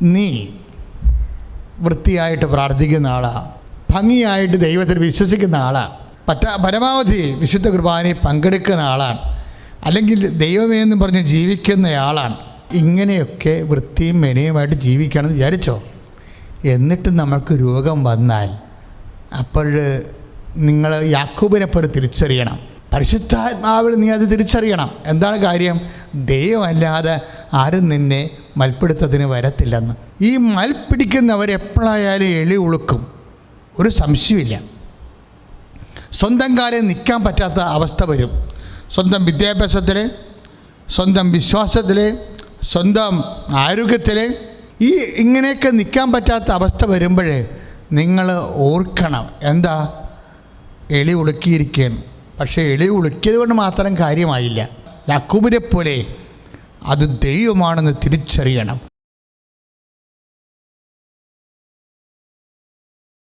നീ വൃത്തിയായിട്ട് പ്രാർത്ഥിക്കുന്ന ആളാണ്, ഭംഗിയായിട്ട് ദൈവത്തിൽ വിശ്വസിക്കുന്ന ആളാണ്, പരമാവധി വിശുദ്ധ കുർബാനയിൽ പങ്കെടുക്കുന്ന ആളാണ്, അല്ലെങ്കിൽ ദൈവമേ എന്ന് പറഞ്ഞ് ജീവിക്കുന്നയാളാണ്, ഇങ്ങനെയൊക്കെ വൃത്തിയും മെനയുമായിട്ട് ജീവിക്കണമെന്ന് വിചാരിച്ചോ. എന്നിട്ട് നമുക്ക് രോഗം വന്നാൽ അപ്പോൾ നിങ്ങൾ യാക്കോബിനെ പോലെ തിരിച്ചറിയണം. പരിശുദ്ധാത്മാവിൽ നീ അത് തിരിച്ചറിയണം. എന്താണ് കാര്യം? ദൈവമല്ലാതെ ആരും നിന്നെ മൽപ്പിടുത്തത്തിന് വരത്തില്ലെന്ന്. ഈ മൽപ്പിടിക്കുന്നവരെപ്പോഴായാലും എളി ഉളുക്കും, ഒരു സംശയമില്ല. സ്വന്തം കാര്യം നിൽക്കാൻ പറ്റാത്ത അവസ്ഥ വരും. സ്വന്തം വിദ്യാഭ്യാസത്തിൽ, സ്വന്തം വിശ്വാസത്തിൽ, സ്വന്തം ആരോഗ്യത്തിൽ ഇങ്ങനെയൊക്കെ നിൽക്കാൻ പറ്റാത്ത അവസ്ഥ വരുമ്പോഴേ നിങ്ങൾ ഓർക്കണം, എന്താ? എളി ഉളുക്കിയിരിക്കുകയാണ്. പക്ഷേ എളി ഉളുക്കിയത് കൊണ്ട് മാത്രം കാര്യമായില്ല. യാക്കോബിനെ പോലെ അത് ദൈവമാണെന്ന് തിരിച്ചറിയണം.